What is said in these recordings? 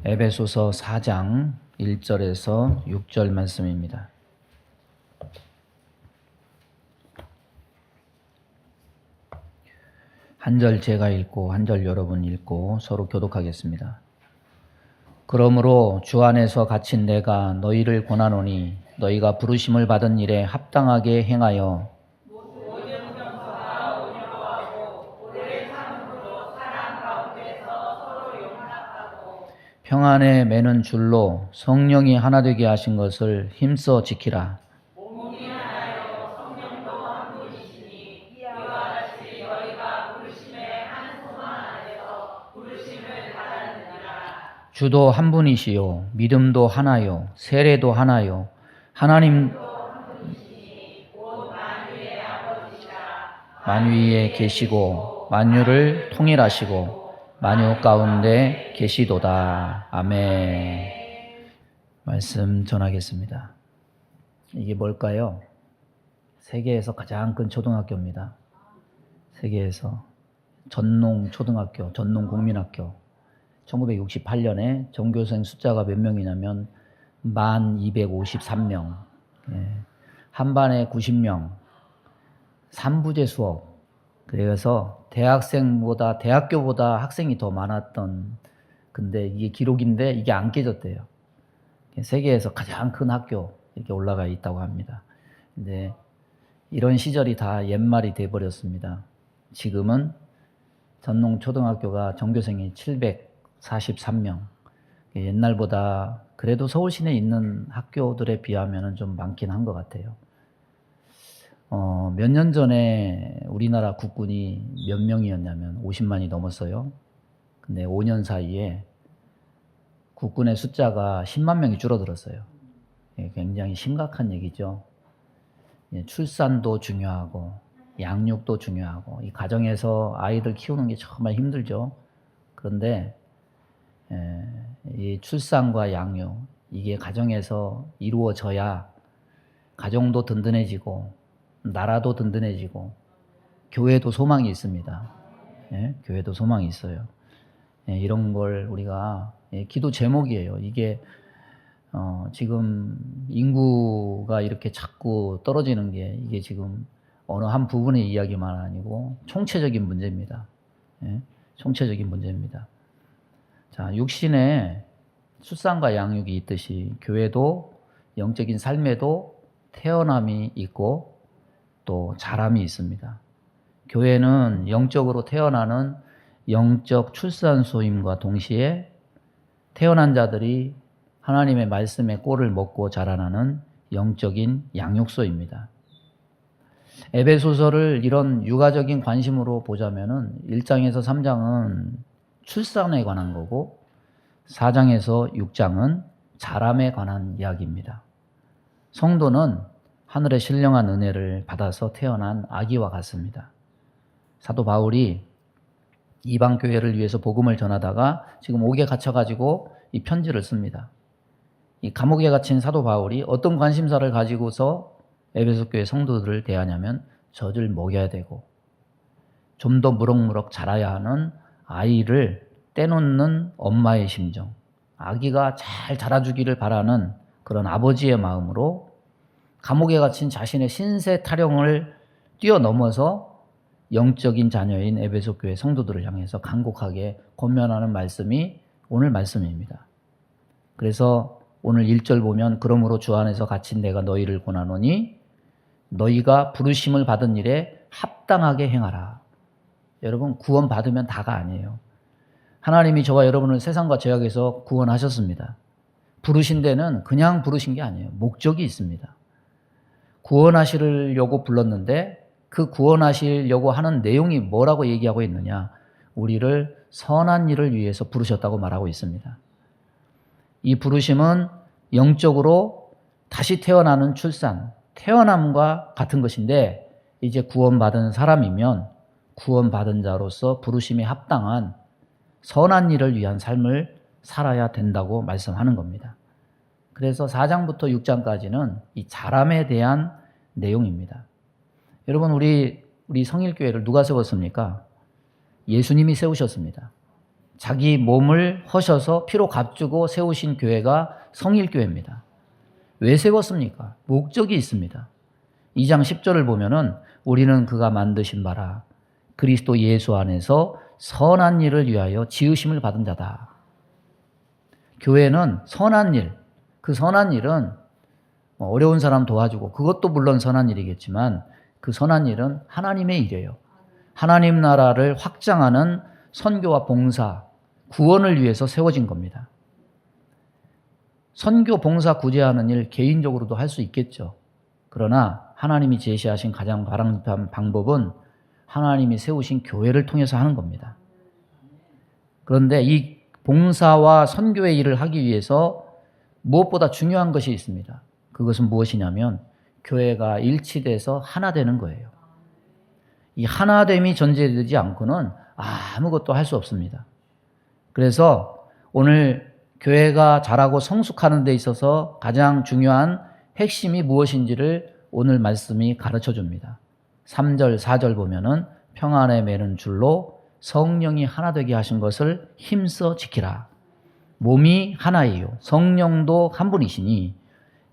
에베소서 4장 1절에서 6절 말씀입니다. 한 절 제가 읽고 한 절 여러분 읽고 서로 교독하겠습니다. 그러므로 주 안에서 갇힌 내가 너희를 권하노니 너희가 부르심을 받은 일에 합당하게 행하여 평안에 매는 줄로 성령이 하나 되게 하신 것을 힘써 지키라. 주도 한 분이시요 믿음도 하나요 세례도 하나요 하나님 만유에 계시고 만유를 통일하시고 만유 가운데 계시도다. 아멘. 말씀 전하겠습니다. 이게 뭘까요? 세계에서 가장 큰 초등학교입니다. 세계에서 전농 초등학교, 전농 국민학교. 1968년에 전교생 숫자가 몇 명이냐면 1253명. 한 반에 90명. 3부제 수업. 그래서 대학교보다 학생이 더 많았던, 근데 이게 기록인데 이게 안 깨졌대요. 세계에서 가장 큰 학교 이렇게 올라가 있다고 합니다. 근데 이런 시절이 다 옛말이 돼버렸습니다. 지금은 전농초등학교가 전교생이 743명. 옛날보다 그래도 서울 시내에 있는 학교들에 비하면 좀 많긴 한 것 같아요. 몇 년 전에 우리나라 국군이 몇 명이었냐면 50만이 넘었어요. 근데 5년 사이에 국군의 숫자가 10만 명이 줄어들었어요. 굉장히 심각한 얘기죠. 출산도 중요하고 양육도 중요하고 이 가정에서 아이들 키우는 게 정말 힘들죠. 그런데 이 출산과 양육 이게 가정에서 이루어져야 가정도 든든해지고 나라도 든든해지고 교회도 소망이 있습니다. 교회도 소망이 있어요. 이런 걸 우리가 기도 제목이에요. 이게 지금 인구가 이렇게 자꾸 떨어지는 게 이게 지금 어느 한 부분의 이야기만 아니고 총체적인 문제입니다. 총체적인 문제입니다. 자, 육신에 출산과 양육이 있듯이 교회도 영적인 삶에도 태어남이 있고 또 자람이 있습니다. 교회는 영적으로 태어나는 영적 출산소임과 동시에 태어난 자들이 하나님의 말씀의 꼴을 먹고 자라나는 영적인 양육소입니다. 에베소서를 이런 육아적인 관심으로 보자면은 1장에서 3장은 출산에 관한 거고 4장에서 6장은 자람에 관한 이야기입니다. 성도는 하늘의 신령한 은혜를 받아서 태어난 아기와 같습니다. 사도 바울이 이방 교회를 위해서 복음을 전하다가 지금 옥에 갇혀가지고 이 편지를 씁니다. 이 감옥에 갇힌 사도 바울이 어떤 관심사를 가지고서 에베소 교회 성도들을 대하냐면 젖을 먹여야 되고 좀 더 무럭무럭 자라야 하는 아이를 떼놓는 엄마의 심정, 아기가 잘 자라주기를 바라는 그런 아버지의 마음으로 감옥에 갇힌 자신의 신세 타령을 뛰어넘어서 영적인 자녀인 에베소 교회 성도들을 향해서 간곡하게 권면하는 말씀이 오늘 말씀입니다. 그래서 오늘 1절 보면 그러므로 주 안에서 갇힌 내가 너희를 권하노니 너희가 부르심을 받은 일에 합당하게 행하라. 여러분 구원 받으면 다가 아니에요. 하나님이 저와 여러분을 세상과 죄악에서 구원하셨습니다. 부르신 데는 그냥 부르신 게 아니에요. 목적이 있습니다. 구원하시려고 불렀는데 그 구원하시려고 하는 내용이 뭐라고 얘기하고 있느냐? 우리를 선한 일을 위해서 부르셨다고 말하고 있습니다. 이 부르심은 영적으로 다시 태어나는 출산, 태어남과 같은 것인데 이제 구원받은 사람이면 구원받은 자로서 부르심에 합당한 선한 일을 위한 삶을 살아야 된다고 말씀하는 겁니다. 그래서 4장부터 6장까지는 이 자람에 대한 내용입니다. 여러분 우리 성일교회를 누가 세웠습니까? 예수님이 세우셨습니다. 자기 몸을 허셔서 피로 값주고 세우신 교회가 성일교회입니다. 왜 세웠습니까? 목적이 있습니다. 2장 10절을 보면은 우리는 그가 만드신 바라 그리스도 예수 안에서 선한 일을 위하여 지으심을 받은 자다. 교회는 선한 일, 그 선한 일은 어려운 사람 도와주고 그것도 물론 선한 일이겠지만 그 선한 일은 하나님의 일이에요. 하나님 나라를 확장하는 선교와 봉사, 구원을 위해서 세워진 겁니다. 선교, 봉사, 구제하는 일 개인적으로도 할 수 있겠죠. 그러나 하나님이 제시하신 가장 바람직한 방법은 하나님이 세우신 교회를 통해서 하는 겁니다. 그런데 이 봉사와 선교의 일을 하기 위해서 무엇보다 중요한 것이 있습니다. 그것은 무엇이냐면 교회가 일치돼서 하나 되는 거예요. 이 하나됨이 전제되지 않고는 아무것도 할 수 없습니다. 그래서 오늘 교회가 자라고 성숙하는 데 있어서 가장 중요한 핵심이 무엇인지를 오늘 말씀이 가르쳐 줍니다. 3절, 4절 보면은 평안에 매는 줄로 성령이 하나 되게 하신 것을 힘써 지키라. 몸이 하나예요. 성령도 한 분이시니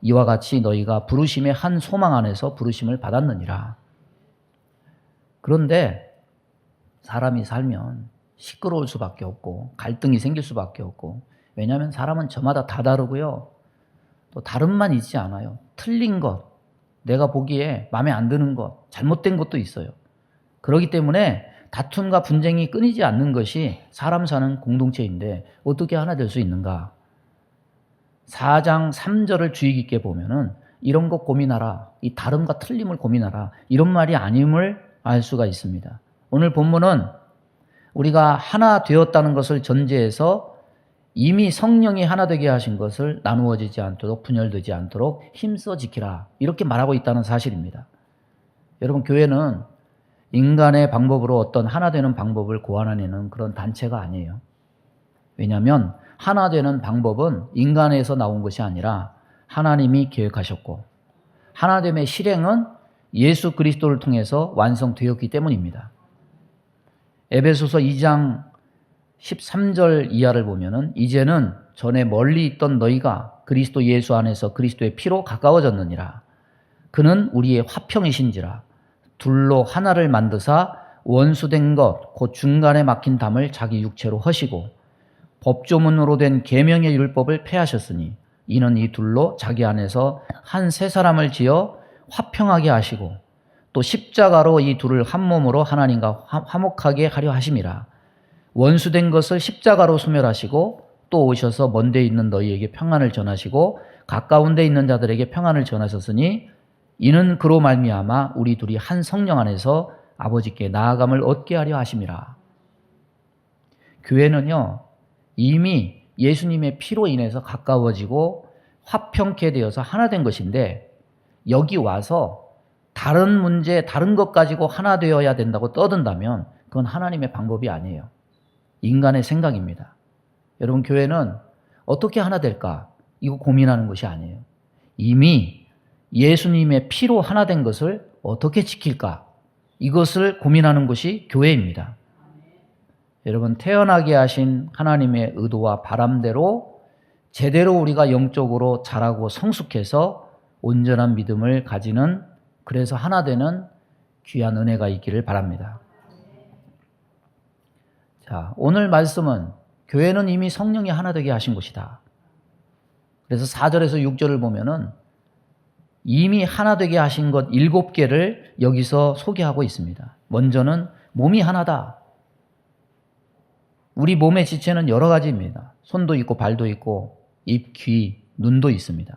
이와 같이 너희가 부르심의 한 소망 안에서 부르심을 받았느니라. 그런데 사람이 살면 시끄러울 수밖에 없고 갈등이 생길 수밖에 없고, 왜냐하면 사람은 저마다 다 다르고요. 또 다름만 있지 않아요. 틀린 것, 내가 보기에 마음에 안 드는 것, 잘못된 것도 있어요. 그렇기 때문에 다툼과 분쟁이 끊이지 않는 것이 사람 사는 공동체인데 어떻게 하나 될 수 있는가? 4장 3절을 주의 깊게 보면은 이런 것 고민하라, 이 다름과 틀림을 고민하라, 이런 말이 아님을 알 수가 있습니다. 오늘 본문은 우리가 하나 되었다는 것을 전제해서 이미 성령이 하나 되게 하신 것을 나누어지지 않도록, 분열되지 않도록 힘써 지키라, 이렇게 말하고 있다는 사실입니다. 여러분, 교회는 인간의 방법으로 어떤 하나 되는 방법을 고안해내는 그런 단체가 아니에요. 왜냐하면 하나 되는 방법은 인간에서 나온 것이 아니라 하나님이 계획하셨고, 하나됨의 실행은 예수 그리스도를 통해서 완성되었기 때문입니다. 에베소서 2장 13절 이하를 보면은 이제는 전에 멀리 있던 너희가 그리스도 예수 안에서 그리스도의 피로 가까워졌느니라. 그는 우리의 화평이신지라. 둘로 하나를 만드사 원수된 것 곧 중간에 막힌 담을 자기 육체로 허시고 법조문으로 된 계명의 율법을 폐하셨으니 이는 이 둘로 자기 안에서 한 새 사람을 지어 화평하게 하시고 또 십자가로 이 둘을 한 몸으로 하나님과 화목하게 하려 하심이라. 원수된 것을 십자가로 소멸하시고 또 오셔서 먼 데 있는 너희에게 평안을 전하시고 가까운 데 있는 자들에게 평안을 전하셨으니 이는 그로 말미암아 우리 둘이 한 성령 안에서 아버지께 나아감을 얻게 하려 하심이라. 교회는요, 이미 예수님의 피로 인해서 가까워지고 화평케 되어서 하나 된 것인데, 여기 와서 다른 문제, 다른 것 가지고 하나 되어야 된다고 떠든다면 그건 하나님의 방법이 아니에요. 인간의 생각입니다. 여러분, 교회는 어떻게 하나 될까? 이거 고민하는 것이 아니에요. 이미 예수님의 피로 하나 된 것을 어떻게 지킬까? 이것을 고민하는 것이 교회입니다. 여러분, 태어나게 하신 하나님의 의도와 바람대로 제대로 우리가 영적으로 자라고 성숙해서 온전한 믿음을 가지는, 그래서 하나 되는 귀한 은혜가 있기를 바랍니다. 자, 오늘 말씀은 교회는 이미 성령이 하나 되게 하신 것이다. 그래서 4절에서 6절을 보면은 이미 하나 되게 하신 것 7개를 여기서 소개하고 있습니다. 먼저는 몸이 하나다. 우리 몸의 지체는 여러 가지입니다. 손도 있고 발도 있고 입, 귀, 눈도 있습니다.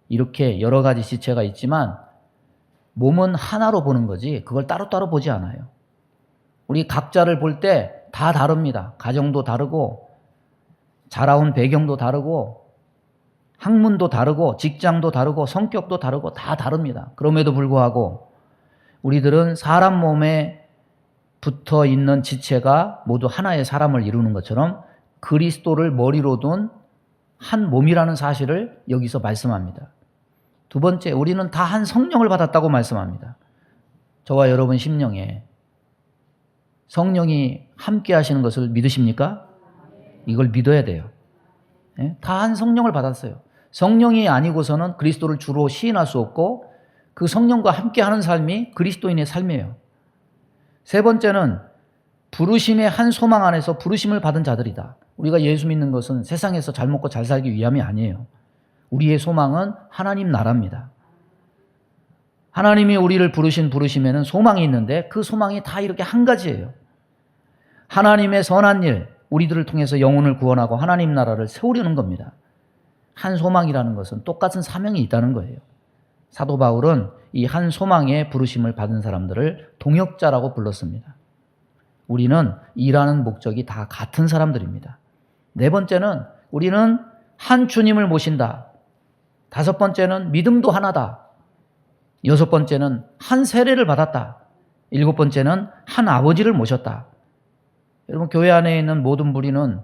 이렇게 여러 가지 지체가 있지만 몸은 하나로 보는 거지 그걸 따로따로 보지 않아요. 우리 각자를 볼 때 다 다릅니다. 가정도 다르고 자라온 배경도 다르고 학문도 다르고 직장도 다르고 성격도 다르고 다 다릅니다. 그럼에도 불구하고 우리들은 사람 몸에 붙어 있는 지체가 모두 하나의 사람을 이루는 것처럼 그리스도를 머리로 둔 한 몸이라는 사실을 여기서 말씀합니다. 두 번째, 우리는 다 한 성령을 받았다고 말씀합니다. 저와 여러분 심령에 성령이 함께 하시는 것을 믿으십니까? 이걸 믿어야 돼요. 예? 다 한 성령을 받았어요. 성령이 아니고서는 그리스도를 주로 시인할 수 없고 그 성령과 함께하는 삶이 그리스도인의 삶이에요. 세 번째는 부르심의 한 소망 안에서 부르심을 받은 자들이다. 우리가 예수 믿는 것은 세상에서 잘 먹고 잘 살기 위함이 아니에요. 우리의 소망은 하나님 나라입니다. 하나님이 우리를 부르신 부르심에는 소망이 있는데 그 소망이 다 이렇게 한 가지예요. 하나님의 선한 일, 우리들을 통해서 영혼을 구원하고 하나님 나라를 세우려는 겁니다. 한 소망이라는 것은 똑같은 사명이 있다는 거예요. 사도 바울은 이 한 소망의 부르심을 받은 사람들을 동역자라고 불렀습니다. 우리는 일하는 목적이 다 같은 사람들입니다. 네 번째는 우리는 한 주님을 모신다. 다섯 번째는 믿음도 하나다. 여섯 번째는 한 세례를 받았다. 일곱 번째는 한 아버지를 모셨다. 여러분, 교회 안에 있는 모든 무리는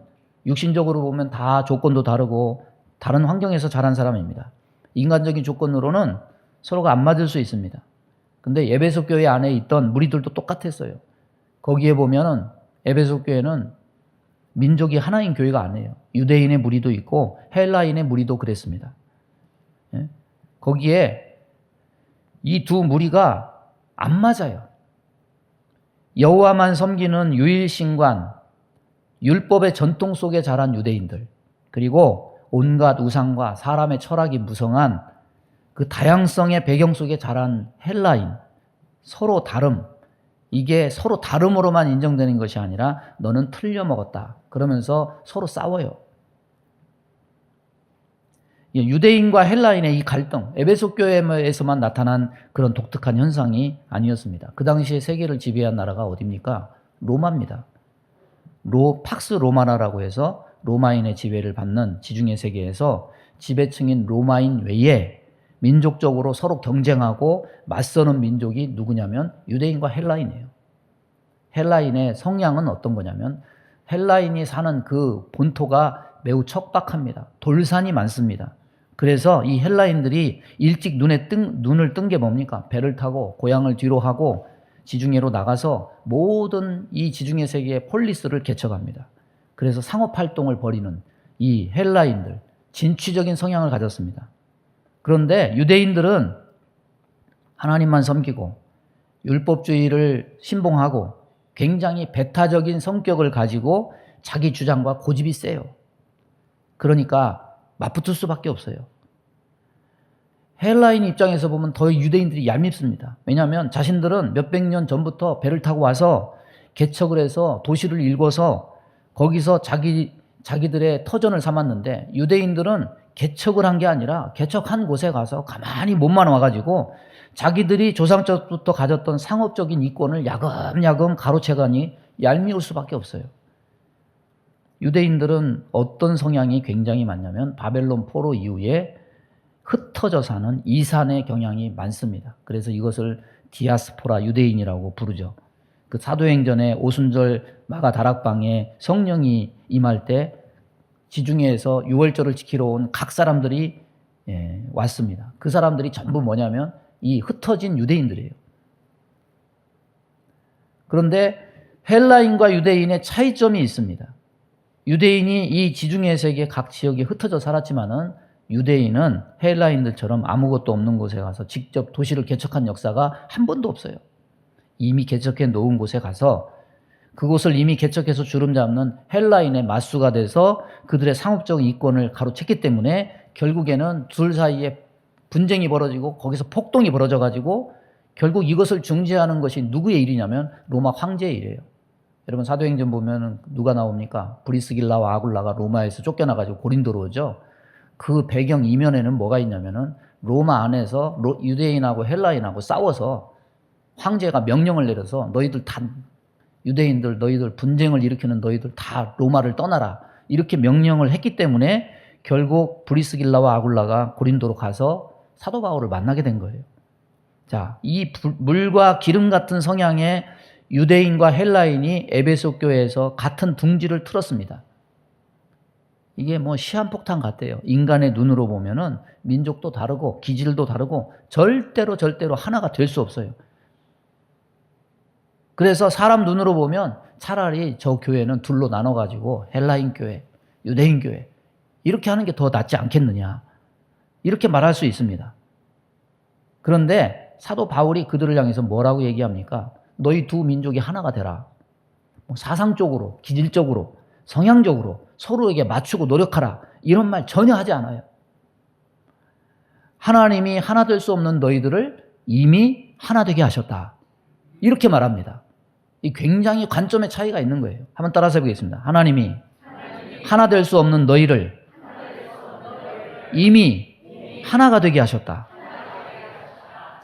육신적으로 보면 다 조건도 다르고 다른 환경에서 자란 사람입니다. 인간적인 조건으로는 서로가 안 맞을 수 있습니다. 근데 에베소 교회 안에 있던 무리들도 똑같았어요. 거기에 보면은 에베소 교회는 민족이 하나인 교회가 아니에요. 유대인의 무리도 있고 헬라인의 무리도 그랬습니다. 예? 거기에 이 두 무리가 안 맞아요. 여호와만 섬기는 유일신관, 율법의 전통 속에 자란 유대인들, 그리고 온갖 우상과 사람의 철학이 무성한 그 다양성의 배경 속에 자란 헬라인, 서로 다름, 이게 서로 다름으로만 인정되는 것이 아니라 너는 틀려 먹었다. 그러면서 서로 싸워요. 유대인과 헬라인의 이 갈등, 에베소 교회에서만 나타난 그런 독특한 현상이 아니었습니다. 그 당시에 세계를 지배한 나라가 어디입니까? 로마입니다. 팍스 로마나라고 해서 로마인의 지배를 받는 지중해 세계에서 지배층인 로마인 외에 민족적으로 서로 경쟁하고 맞서는 민족이 누구냐면 유대인과 헬라인이에요. 헬라인의 성향은 어떤 거냐면 헬라인이 사는 그 본토가 매우 척박합니다. 돌산이 많습니다. 그래서 이 헬라인들이 일찍 눈을 뜬 게 뭡니까? 배를 타고 고향을 뒤로 하고 지중해로 나가서 모든 이 지중해 세계의 폴리스를 개척합니다. 그래서 상업활동을 벌이는 이 헬라인들, 진취적인 성향을 가졌습니다. 그런데 유대인들은 하나님만 섬기고 율법주의를 신봉하고 굉장히 배타적인 성격을 가지고 자기 주장과 고집이 세요. 그러니까 맞붙을 수밖에 없어요. 헬라인 입장에서 보면 더 유대인들이 얄밉습니다. 왜냐하면 자신들은 몇백 년 전부터 배를 타고 와서 개척을 해서 도시를 일궈서 거기서 자기들의 터전을 삼았는데 유대인들은 개척을 한 게 아니라 개척한 곳에 가서 가만히 몸만 와가지고 자기들이 조상적부터 가졌던 상업적인 이권을 야금야금 가로채가니 얄미울 수밖에 없어요. 유대인들은 어떤 성향이 굉장히 많냐면 바벨론 포로 이후에 흩어져 사는 이산의 경향이 많습니다. 그래서 이것을 디아스포라 유대인이라고 부르죠. 그 사도행전에 오순절 마가 다락방에 성령이 임할 때 지중해에서 유월절을 지키러 온 각 사람들이 왔습니다. 그 사람들이 전부 뭐냐면 이 흩어진 유대인들이에요. 그런데 헬라인과 유대인의 차이점이 있습니다. 유대인이 이 지중해 세계 각 지역에 흩어져 살았지만은 유대인은 헬라인들처럼 아무것도 없는 곳에 가서 직접 도시를 개척한 역사가 한 번도 없어요. 이미 개척해 놓은 곳에 가서 그곳을 이미 개척해서 주름 잡는 헬라인의 맞수가 돼서 그들의 상업적 이권을 가로챘기 때문에 결국에는 둘 사이에 분쟁이 벌어지고 거기서 폭동이 벌어져가지고 결국 이것을 중재하는 것이 누구의 일이냐면 로마 황제의 일이에요. 여러분 사도행전 보면 누가 나옵니까? 브리스길라와 아굴라가 로마에서 쫓겨나가지고 고린도로 오죠. 그 배경 이면에는 뭐가 있냐면은 로마 안에서 유대인하고 헬라인하고 싸워서 황제가 명령을 내려서 너희들 다 유대인들 너희들 분쟁을 일으키는 너희들 다 로마를 떠나라 이렇게 명령을 했기 때문에 결국 브리스길라와 아굴라가 고린도로 가서 사도 바울을 만나게 된 거예요. 자, 이 물과 기름 같은 성향의 유대인과 헬라인이 에베소 교회에서 같은 둥지를 틀었습니다. 이게 뭐 시한폭탄 같아요. 인간의 눈으로 보면은 민족도 다르고 기질도 다르고 절대로 하나가 될 수 없어요. 그래서 사람 눈으로 보면 차라리 저 교회는 둘로 나눠가지고 헬라인 교회, 유대인 교회. 이렇게 하는 게 더 낫지 않겠느냐. 이렇게 말할 수 있습니다. 그런데 사도 바울이 그들을 향해서 뭐라고 얘기합니까? 너희 두 민족이 하나가 되라. 사상적으로, 기질적으로, 성향적으로 서로에게 맞추고 노력하라. 이런 말 전혀 하지 않아요. 하나님이 하나 될 수 없는 너희들을 이미 하나 되게 하셨다. 이렇게 말합니다. 이 굉장히 관점의 차이가 있는 거예요. 한번 따라서 해보겠습니다. 하나님이 하나 될 수 없는 너희를 이미 하나가 되게 하셨다.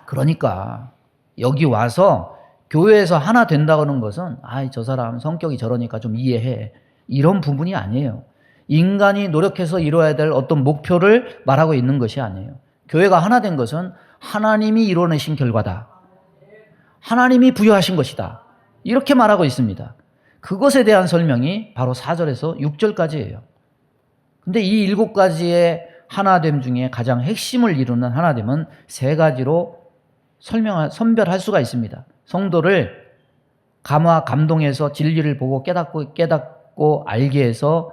그러니까 여기 와서 교회에서 하나 된다는 것은 저 사람 성격이 저러니까 좀 이해해. 이런 부분이 아니에요. 인간이 노력해서 이루어야 될 어떤 목표를 말하고 있는 것이 아니에요. 교회가 하나 된 것은 하나님이 이뤄내신 결과다. 하나님이 부여하신 것이다. 이렇게 말하고 있습니다. 그것에 대한 설명이 바로 4절에서 6절까지예요. 근데 이 7가지의 하나됨 중에 가장 핵심을 이루는 하나됨은 3가지로 선별할 수가 있습니다. 성도를 감화 감동해서 진리를 보고 깨닫고 알게 해서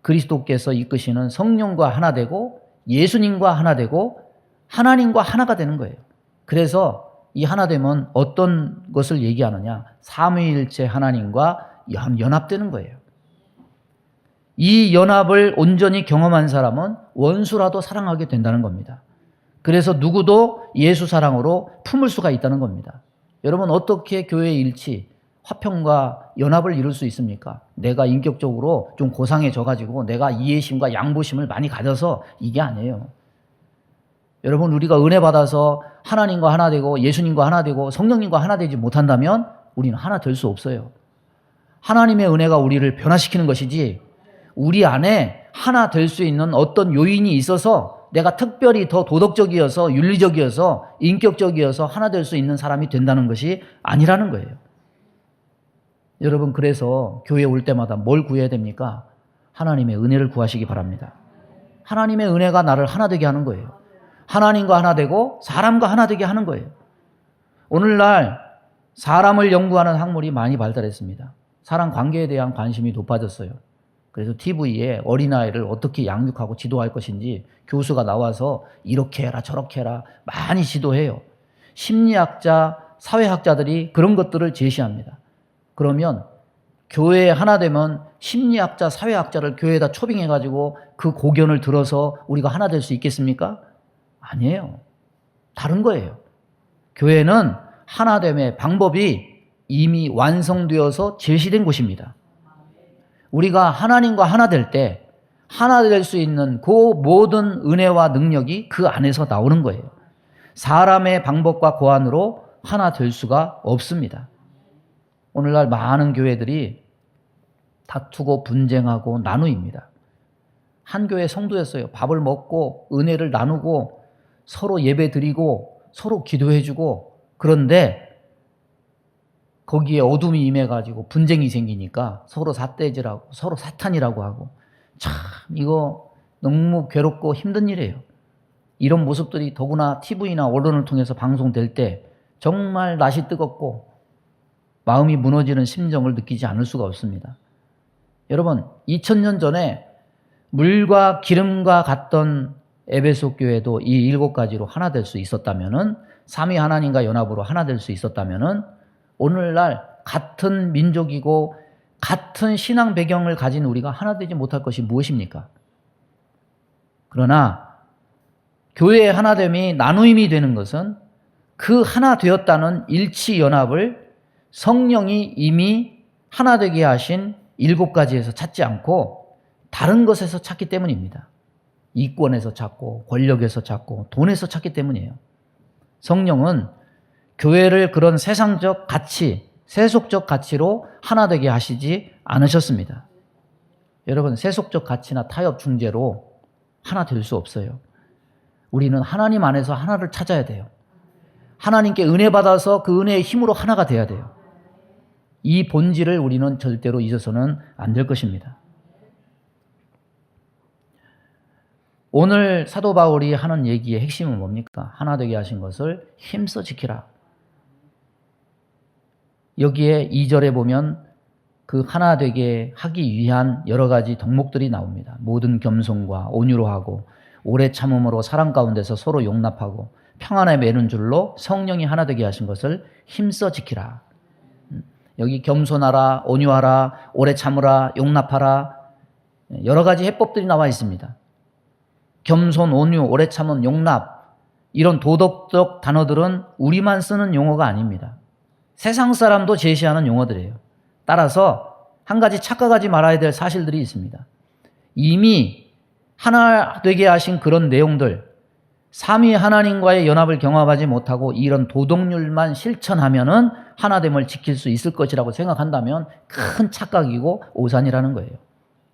그리스도께서 이끄시는 성령과 하나 되고 예수님과 하나 되고 하나님과 하나가 되는 거예요. 그래서 이 하나됨은 어떤 것을 얘기하느냐? 삼위일체 하나님과 연합되는 거예요. 이 연합을 온전히 경험한 사람은 원수라도 사랑하게 된다는 겁니다. 그래서 누구도 예수 사랑으로 품을 수가 있다는 겁니다. 여러분, 어떻게 교회의 일치, 화평과 연합을 이룰 수 있습니까? 내가 인격적으로 좀 고상해져가지고 내가 이해심과 양보심을 많이 가져서 이게 아니에요. 여러분, 우리가 은혜 받아서 하나님과 하나 되고 예수님과 하나 되고 성령님과 하나 되지 못한다면 우리는 하나 될 수 없어요. 하나님의 은혜가 우리를 변화시키는 것이지 우리 안에 하나 될 수 있는 어떤 요인이 있어서 내가 특별히 더 도덕적이어서 윤리적이어서 인격적이어서 하나 될 수 있는 사람이 된다는 것이 아니라는 거예요. 여러분, 그래서 교회에 올 때마다 뭘 구해야 됩니까? 하나님의 은혜를 구하시기 바랍니다. 하나님의 은혜가 나를 하나 되게 하는 거예요. 하나님과 하나 되고 사람과 하나 되게 하는 거예요. 오늘날 사람을 연구하는 학문이 많이 발달했습니다. 사람 관계에 대한 관심이 높아졌어요. 그래서 TV에 어린아이를 어떻게 양육하고 지도할 것인지 교수가 나와서 이렇게 해라 저렇게 해라 많이 지도해요. 심리학자, 사회학자들이 그런 것들을 제시합니다. 그러면 교회에 하나 되면 심리학자, 사회학자를 교회에다 초빙해가지고 그 고견을 들어서 우리가 하나 될 수 있겠습니까? 아니에요. 다른 거예요. 교회는 하나됨의 방법이 이미 완성되어서 제시된 곳입니다. 우리가 하나님과 하나 될 때 하나 될 수 있는 그 모든 은혜와 능력이 그 안에서 나오는 거예요. 사람의 방법과 고안으로 하나 될 수가 없습니다. 오늘날 많은 교회들이 다투고 분쟁하고 나누입니다. 한 교회 성도였어요. 밥을 먹고 은혜를 나누고 서로 예배 드리고 서로 기도해주고, 그런데 거기에 어둠이 임해가지고 분쟁이 생기니까 서로 삿대질하고 서로 사탄이라고 하고, 참 이거 너무 괴롭고 힘든 일이에요. 이런 모습들이 더구나 TV나 언론을 통해서 방송될 때 정말 낯이 뜨겁고 마음이 무너지는 심정을 느끼지 않을 수가 없습니다. 여러분, 2000년 전에 물과 기름과 같던 에베소 교회도 이 7가지로 하나 될 수 있었다면은, 삼위 하나님과 연합으로 하나 될 수 있었다면은, 오늘날 같은 민족이고 같은 신앙 배경을 가진 우리가 하나 되지 못할 것이 무엇입니까? 그러나 교회의 하나됨이 나누임이 되는 것은 그 하나 되었다는 일치 연합을 성령이 이미 하나 되게 하신 7가지에서 찾지 않고 다른 것에서 찾기 때문입니다. 이권에서 찾고 권력에서 찾고 돈에서 찾기 때문이에요. 성령은 교회를 그런 세상적 가치, 세속적 가치로 하나 되게 하시지 않으셨습니다. 여러분, 세속적 가치나 타협 중재로 하나 될 수 없어요. 우리는 하나님 안에서 하나를 찾아야 돼요. 하나님께 은혜 받아서 그 은혜의 힘으로 하나가 돼야 돼요. 이 본질을 우리는 절대로 잊어서는 안 될 것입니다. 오늘 사도 바울이 하는 얘기의 핵심은 뭡니까? 하나 되게 하신 것을 힘써 지키라. 여기에 2절에 보면 그 하나 되게 하기 위한 여러 가지 덕목들이 나옵니다. 모든 겸손과 온유로 하고 오래 참음으로 사랑 가운데서 서로 용납하고 평안에 매는 줄로 성령이 하나 되게 하신 것을 힘써 지키라. 여기 겸손하라, 온유하라, 오래 참으라, 용납하라 여러 가지 해법들이 나와 있습니다. 겸손, 온유, 오래 참음, 용납 이런 도덕적 단어들은 우리만 쓰는 용어가 아닙니다. 세상 사람도 제시하는 용어들이에요. 따라서 한 가지 착각하지 말아야 될 사실들이 있습니다. 이미 하나 되게 하신 그런 내용들, 삼위 하나님과의 연합을 경험하지 못하고 이런 도덕률만 실천하면은 하나됨을 지킬 수 있을 것이라고 생각한다면 큰 착각이고 오산이라는 거예요.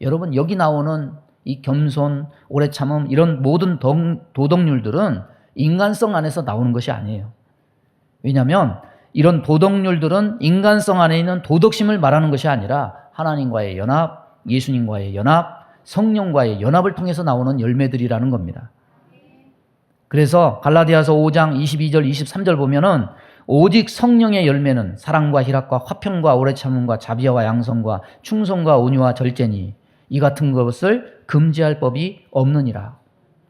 여러분 여기 나오는 이 겸손, 오래 참음 이런 모든 도덕률들은 인간성 안에서 나오는 것이 아니에요. 왜냐하면 이런 도덕률들은 인간성 안에 있는 도덕심을 말하는 것이 아니라 하나님과의 연합, 예수님과의 연합, 성령과의 연합을 통해서 나오는 열매들이라는 겁니다. 그래서 갈라디아서 5장 22절 23절 보면은 오직 성령의 열매는 사랑과 희락과 화평과 오래 참음과 자비와 양성과 충성과 온유와 절제니 이 같은 것을 금지할 법이 없느니라.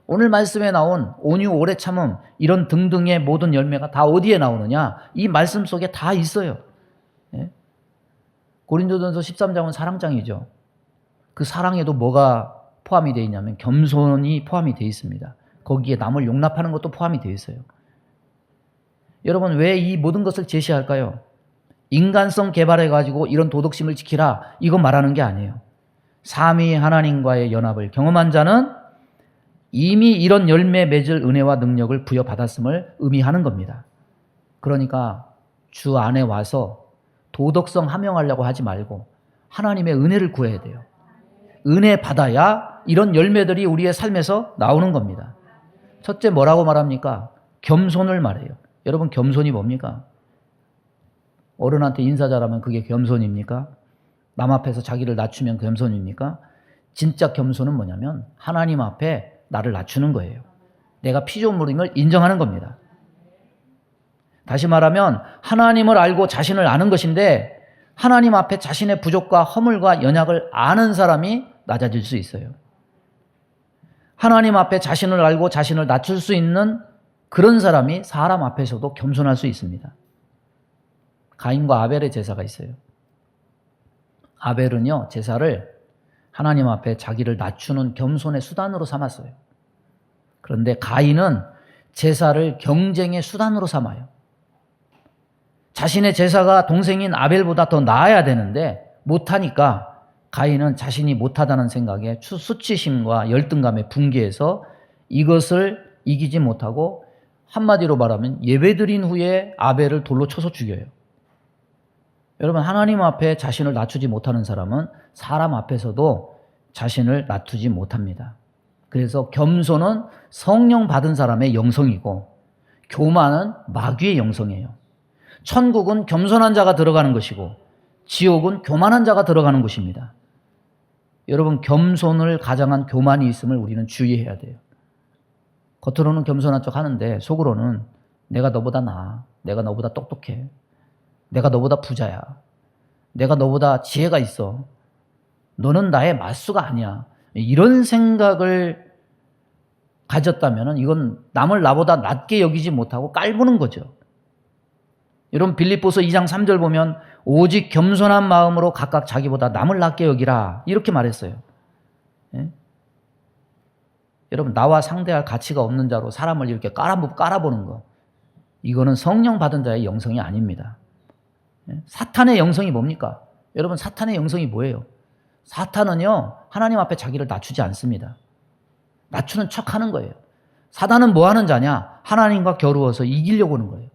오늘 말씀에 나온 온유, 오래 참음 이런 등등의 모든 열매가 다 어디에 나오느냐? 이 말씀 속에 다 있어요. 예? 고린도전서 13장은 사랑장이죠. 그 사랑에도 뭐가 포함이 되어 있냐면 겸손이 포함이 되어 있습니다. 거기에 남을 용납하는 것도 포함이 되어 있어요. 여러분 왜 이 모든 것을 제시할까요? 인간성 개발해가지고 이런 도덕심을 지키라 이거 말하는 게 아니에요. 삼위 하나님과의 연합을 경험한 자는 이미 이런 열매 맺을 은혜와 능력을 부여받았음을 의미하는 겁니다. 그러니까 주 안에 와서 도덕성 함양하려고 하지 말고 하나님의 은혜를 구해야 돼요. 은혜 받아야 이런 열매들이 우리의 삶에서 나오는 겁니다. 첫째 뭐라고 말합니까? 겸손을 말해요. 여러분 겸손이 뭡니까? 어른한테 인사 잘하면 그게 겸손입니까? 남 앞에서 자기를 낮추면 겸손입니까? 진짜 겸손은 뭐냐면 하나님 앞에 나를 낮추는 거예요. 내가 피조물임을 인정하는 겁니다. 다시 말하면 하나님을 알고 자신을 아는 것인데 하나님 앞에 자신의 부족과 허물과 연약을 아는 사람이 낮아질 수 있어요. 하나님 앞에 자신을 알고 자신을 낮출 수 있는 그런 사람이 사람 앞에서도 겸손할 수 있습니다. 가인과 아벨의 제사가 있어요. 아벨은요, 제사를 하나님 앞에 자기를 낮추는 겸손의 수단으로 삼았어요. 그런데 가인은 제사를 경쟁의 수단으로 삼아요. 자신의 제사가 동생인 아벨보다 더 나아야 되는데 못하니까 가인은 자신이 못하다는 생각에 수치심과 열등감에 붕괴해서 이것을 이기지 못하고 한마디로 말하면 예배드린 후에 아벨을 돌로 쳐서 죽여요. 여러분 하나님 앞에 자신을 낮추지 못하는 사람은 사람 앞에서도 자신을 낮추지 못합니다. 그래서 겸손은 성령 받은 사람의 영성이고 교만은 마귀의 영성이에요. 천국은 겸손한 자가 들어가는 것이고 지옥은 교만한 자가 들어가는 곳입니다. 여러분 겸손을 가장한 교만이 있음을 우리는 주의해야 돼요. 겉으로는 겸손한 척 하는데 속으로는 내가 너보다 나아, 내가 너보다 똑똑해, 내가 너보다 부자야, 내가 너보다 지혜가 있어, 너는 나의 맞수가 아니야, 이런 생각을 가졌다면 이건 남을 나보다 낮게 여기지 못하고 깔보는 거죠. 여러분 빌립보서 2장 3절 보면 오직 겸손한 마음으로 각각 자기보다 남을 낮게 여기라 이렇게 말했어요. 예? 여러분 나와 상대할 가치가 없는 자로 사람을 이렇게 깔아보는 거, 이거는 성령 받은 자의 영성이 아닙니다. 예? 사탄의 영성이 뭡니까? 여러분 사탄의 영성이 뭐예요? 사탄은요 하나님 앞에 자기를 낮추지 않습니다. 낮추는 척하는 거예요. 사단은 뭐 하는 자냐? 하나님과 겨루어서 이기려고 하는 거예요.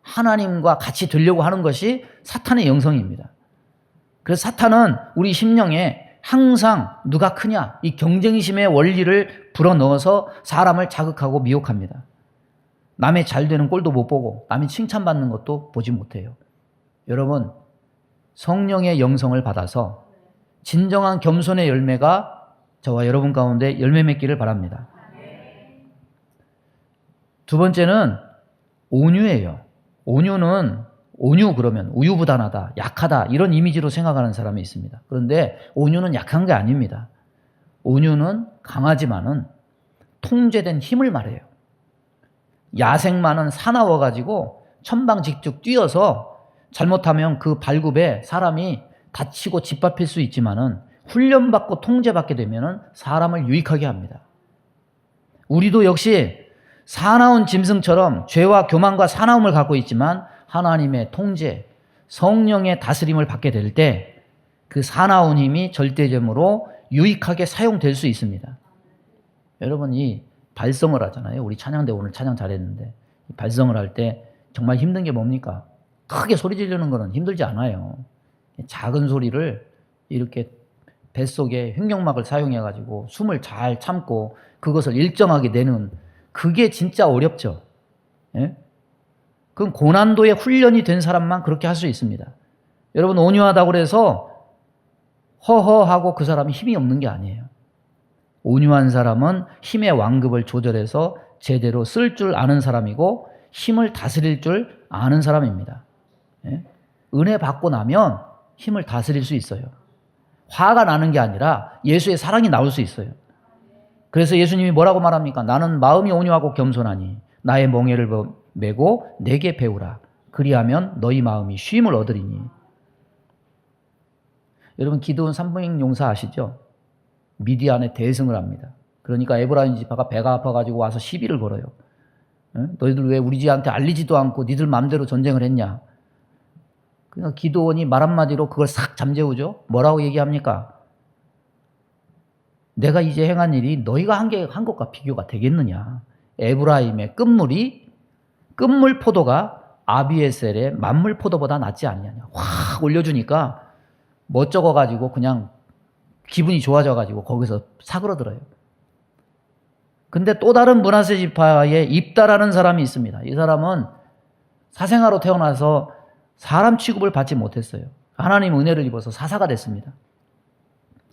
하나님과 같이 되려고 하는 것이 사탄의 영성입니다. 그래서 사탄은 우리 심령에 항상 누가 크냐 이 경쟁심의 원리를 불어넣어서 사람을 자극하고 미혹합니다. 남의 잘 되는 꼴도 못 보고 남이 칭찬받는 것도 보지 못해요. 여러분 성령의 영성을 받아서 진정한 겸손의 열매가 저와 여러분 가운데 열매 맺기를 바랍니다. 두 번째는 온유예요. 온유는 온유 그러면 우유부단하다, 약하다 이런 이미지로 생각하는 사람이 있습니다. 그런데 온유는 약한 게 아닙니다. 온유는 강하지만은 통제된 힘을 말해요. 야생마는 사나워가지고 천방지축 뛰어서 잘못하면 그 발굽에 사람이 다치고 짓밟힐 수 있지만은 훈련받고 통제받게 되면은 사람을 유익하게 합니다. 우리도 역시 사나운 짐승처럼 죄와 교만과 사나움을 갖고 있지만 하나님의 통제, 성령의 다스림을 받게 될 때 그 사나운 힘이 절대점으로 유익하게 사용될 수 있습니다. 여러분 이 발성을 하잖아요. 우리 찬양대 오늘 찬양 잘했는데 발성을 할 때 정말 힘든 게 뭡니까? 크게 소리 지르는 거는 힘들지 않아요. 작은 소리를 이렇게 뱃속에 횡격막을 사용해 가지고 숨을 잘 참고 그것을 일정하게 내는 그게 진짜 어렵죠. 예? 그건 고난도의 훈련이 된 사람만 그렇게 할 수 있습니다. 여러분 온유하다고 그래서 허허하고 그 사람이 힘이 없는 게 아니에요. 온유한 사람은 힘의 완급을 조절해서 제대로 쓸 줄 아는 사람이고 힘을 다스릴 줄 아는 사람입니다. 예? 은혜 받고 나면 힘을 다스릴 수 있어요. 화가 나는 게 아니라 예수의 사랑이 나올 수 있어요. 그래서 예수님이 뭐라고 말합니까? 나는 마음이 온유하고 겸손하니 나의 멍에를 메고 내게 배우라. 그리하면 너희 마음이 쉼을 얻으리니. 여러분 기드온 산부인 용사 아시죠? 미디안에 대승을 합니다. 그러니까 에브라임 지파가 배가 아파가지고 와서 시비를 걸어요. 너희들 왜 우리 지한테 알리지도 않고 니들 마음대로 전쟁을 했냐? 그러니까 기드온이 말 한마디로 그걸 싹 잠재우죠. 뭐라고 얘기합니까? 내가 이제 행한 일이 너희가 한 것과 비교가 되겠느냐? 에브라임의 끝물 포도가 아비에셀의 만물 포도보다 낫지 않느냐? 확 올려주니까 멋쩍어가지고 그냥 기분이 좋아져가지고 거기서 사그러들어요. 근데 또 다른 므낫세 지파의 입다라는 사람이 있습니다. 이 사람은 사생아로 태어나서 사람 취급을 받지 못했어요. 하나님 은혜를 입어서 사사가 됐습니다.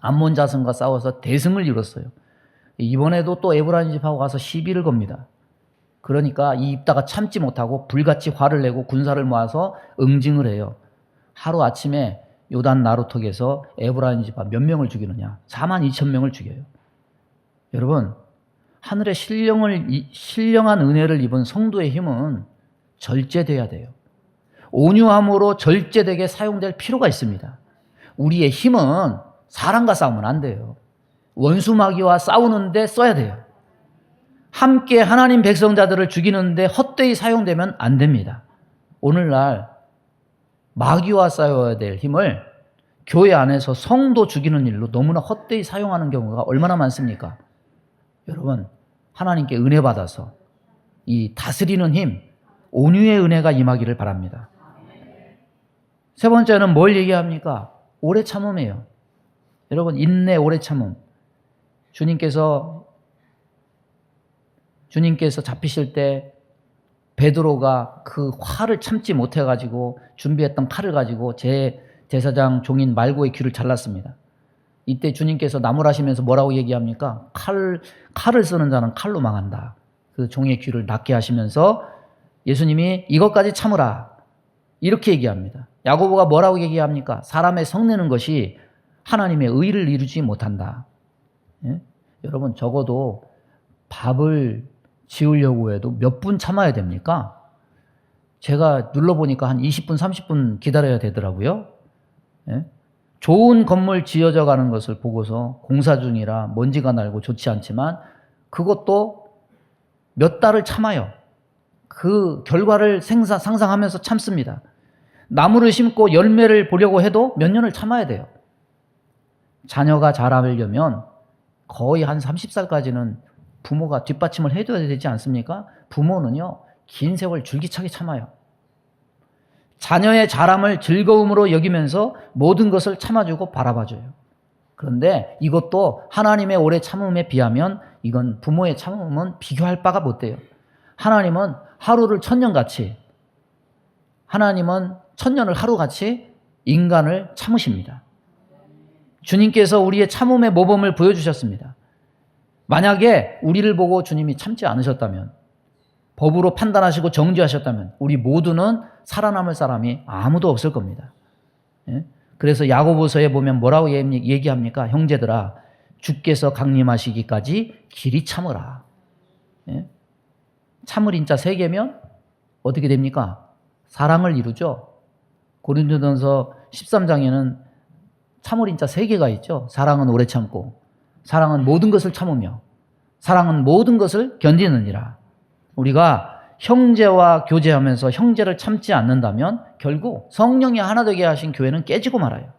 암몬 자손과 싸워서 대승을 이뤘어요. 이번에도 또 에브라임 집하고 가서 시비를 겁니다. 그러니까 이 입다가 참지 못하고 불같이 화를 내고 군사를 모아서 응징을 해요. 하루 아침에 요단 나루턱에서 에브라임 집파 몇 명을 죽이느냐? 42,000명을 죽여요. 여러분 하늘의 신령한 은혜를 입은 성도의 힘은 절제돼야 돼요. 온유함으로 절제되게 사용될 필요가 있습니다. 우리의 힘은 사람과 싸우면 안 돼요. 원수 마귀와 싸우는데 써야 돼요. 함께 하나님 백성자들을 죽이는데 헛되이 사용되면 안 됩니다. 오늘날 마귀와 싸워야 될 힘을 교회 안에서 성도 죽이는 일로 너무나 헛되이 사용하는 경우가 얼마나 많습니까? 여러분 하나님께 은혜 받아서 이 다스리는 힘, 온유의 은혜가 임하기를 바랍니다. 세 번째는 뭘 얘기합니까? 오래 참음이에요. 여러분 인내, 오래 참음. 주님께서 잡히실 때 베드로가 그 화를 참지 못해가지고 준비했던 칼을 가지고 제사장 종인 말고의 귀를 잘랐습니다. 이때 주님께서 나무라시면서 뭐라고 얘기합니까? 칼을 쓰는 자는 칼로 망한다. 그 종의 귀를 낫게 하시면서 예수님이 이것까지 참으라. 이렇게 얘기합니다. 야고보가 뭐라고 얘기합니까? 사람의 성내는 것이 하나님의 의를 이루지 못한다. 예? 여러분 적어도 밥을 지으려고 해도 몇 분 참아야 됩니까? 제가 눌러보니까 한 20분, 30분 기다려야 되더라고요. 예? 좋은 건물 지어져 가는 것을 보고서 공사 중이라 먼지가 날고 좋지 않지만 그것도 몇 달을 참아요. 그 결과를 상상하면서 참습니다. 나무를 심고 열매를 보려고 해도 몇 년을 참아야 돼요. 자녀가 자라려면 거의 한 30살까지는 부모가 뒷받침을 해줘야 되지 않습니까? 부모는요, 긴 세월 줄기차게 참아요. 자녀의 자람을 즐거움으로 여기면서 모든 것을 참아주고 바라봐줘요. 그런데 이것도 하나님의 오래 참음에 비하면 이건 부모의 참음은 비교할 바가 못 돼요. 하나님은 하루를 천년같이, 하나님은 천년을 하루같이 인간을 참으십니다. 주님께서 우리의 참음의 모범을 보여주셨습니다. 만약에 우리를 보고 주님이 참지 않으셨다면 법으로 판단하시고 정죄하셨다면 우리 모두는 살아남을 사람이 아무도 없을 겁니다. 예? 그래서 야고보서에 보면 뭐라고 얘기합니까? 형제들아, 주께서 강림하시기까지 길이 참으라. 예? 참을 인자 3개면 어떻게 됩니까? 사랑을 이루죠. 고린도전서 13장에는 참을 인자 3개가 있죠. 사랑은 오래 참고, 사랑은 모든 것을 참으며, 사랑은 모든 것을 견디느니라. 우리가 형제와 교제하면서 형제를 참지 않는다면 결국 성령이 하나 되게 하신 교회는 깨지고 말아요.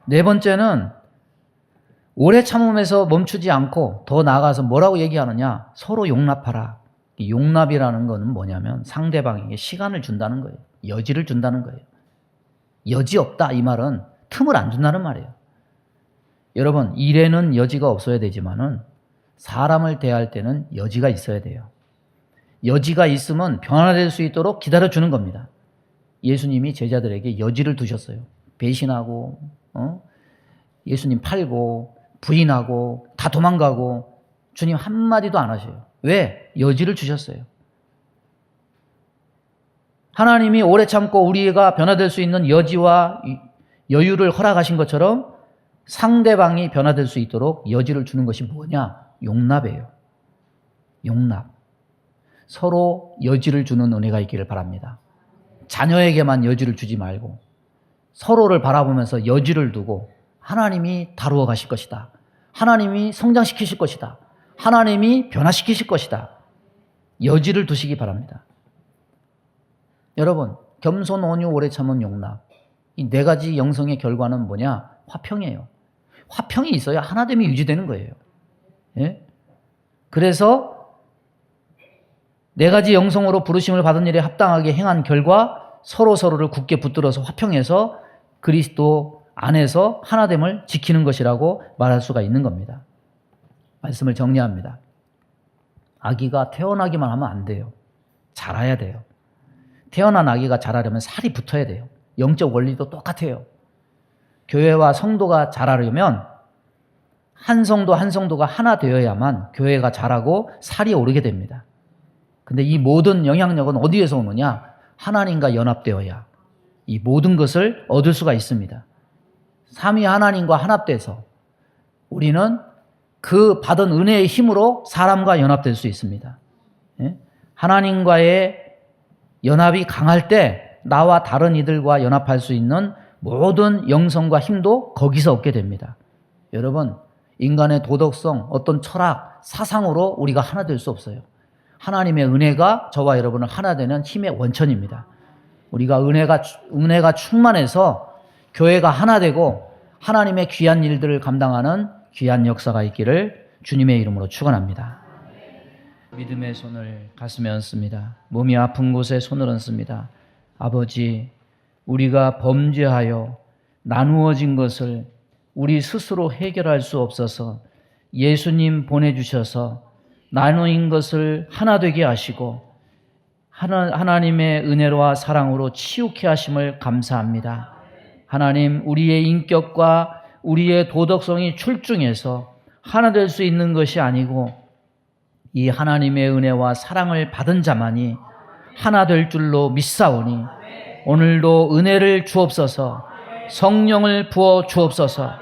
4번째는 오래 참음에서 멈추지 않고 더 나아가서 뭐라고 얘기하느냐? 서로 용납하라. 용납이라는 것은 뭐냐면 상대방에게 시간을 준다는 거예요. 여지를 준다는 거예요. 여지 없다 이 말은 틈을 안 준다는 말이에요. 여러분, 일에는 여지가 없어야 되지만은 사람을 대할 때는 여지가 있어야 돼요. 여지가 있으면 변화될 수 있도록 기다려주는 겁니다. 예수님이 제자들에게 여지를 두셨어요. 배신하고, 예수님 팔고, 부인하고, 다 도망가고, 주님 한마디도 안 하셔요. 왜? 여지를 주셨어요. 하나님이 오래 참고 우리가 변화될 수 있는 여지와 여유를 허락하신 것처럼 상대방이 변화될 수 있도록 여지를 주는 것이 뭐냐? 용납이에요. 용납. 서로 여지를 주는 은혜가 있기를 바랍니다. 자녀에게만 여지를 주지 말고 서로를 바라보면서 여지를 두고 하나님이 다루어 가실 것이다. 하나님이 성장시키실 것이다. 하나님이 변화시키실 것이다. 여지를 두시기 바랍니다. 여러분, 겸손, 온유, 오래 참음, 용납. 이 4가지 영성의 결과는 뭐냐? 화평이에요. 화평이 있어야 하나됨이 유지되는 거예요. 예? 그래서 4가지 영성으로 부르심을 받은 일에 합당하게 행한 결과 서로를 굳게 붙들어서 화평해서 그리스도 안에서 하나됨을 지키는 것이라고 말할 수가 있는 겁니다. 말씀을 정리합니다. 아기가 태어나기만 하면 안 돼요. 자라야 돼요. 태어난 아기가 자라려면 살이 붙어야 돼요. 영적 원리도 똑같아요. 교회와 성도가 자라려면 한 성도 한 성도가 하나 되어야만 교회가 자라고 살이 오르게 됩니다. 근데 이 모든 영향력은 어디에서 오느냐? 하나님과 연합되어야 이 모든 것을 얻을 수가 있습니다. 삼위 하나님과 하나돼서 우리는 그 받은 은혜의 힘으로 사람과 연합될 수 있습니다. 하나님과의 연합이 강할 때 나와 다른 이들과 연합할 수 있는 모든 영성과 힘도 거기서 얻게 됩니다. 여러분, 인간의 도덕성, 어떤 철학, 사상으로 우리가 하나 될 수 없어요. 하나님의 은혜가 저와 여러분을 하나 되는 힘의 원천입니다. 우리가 은혜가 충만해서 교회가 하나 되고 하나님의 귀한 일들을 감당하는 귀한 역사가 있기를 주님의 이름으로 축원합니다. 믿음의 손을 가슴에 얹습니다. 몸이 아픈 곳에 손을 얹습니다. 아버지, 우리가 범죄하여 나누어진 것을 우리 스스로 해결할 수 없어서 예수님 보내주셔서 나누인 것을 하나 되게 하시고 하나님의 은혜와 사랑으로 치유케 하심을 감사합니다. 하나님, 우리의 인격과 우리의 도덕성이 출중해서 하나 될 수 있는 것이 아니고 이 하나님의 은혜와 사랑을 받은 자만이 하나 될 줄로 믿사오니 오늘도 은혜를 주옵소서, 성령을 부어 주옵소서,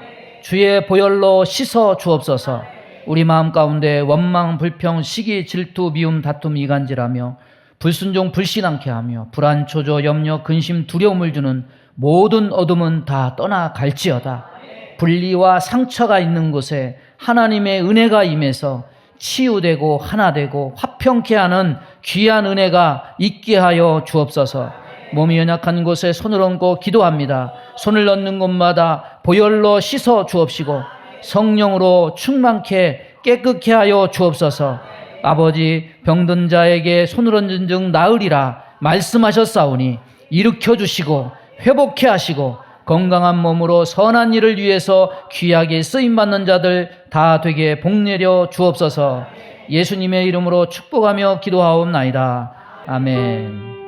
주의 보혈로 씻어 주옵소서. 우리 마음 가운데 원망, 불평, 시기, 질투, 미움, 다툼, 이간질하며 불순종, 불신앙케 하며 불안, 초조, 염려, 근심, 두려움을 주는 모든 어둠은 다 떠나갈지어다. 분리와 상처가 있는 곳에 하나님의 은혜가 임해서 치유되고 하나되고 화평케 하는 귀한 은혜가 있게 하여 주옵소서. 몸이 연약한 곳에 손을 얹고 기도합니다. 손을 얹는 곳마다 보혈로 씻어 주옵시고 성령으로 충만케 깨끗케 하여 주옵소서. 아버지, 병든 자에게 손을 얹은 즉 나으리라 말씀하셨사오니 일으켜 주시고 회복케 하시고 건강한 몸으로 선한 일을 위해서 귀하게 쓰임받는 자들 다 되게 복내려 주옵소서. 예수님의 이름으로 축복하며 기도하옵나이다. 아멘.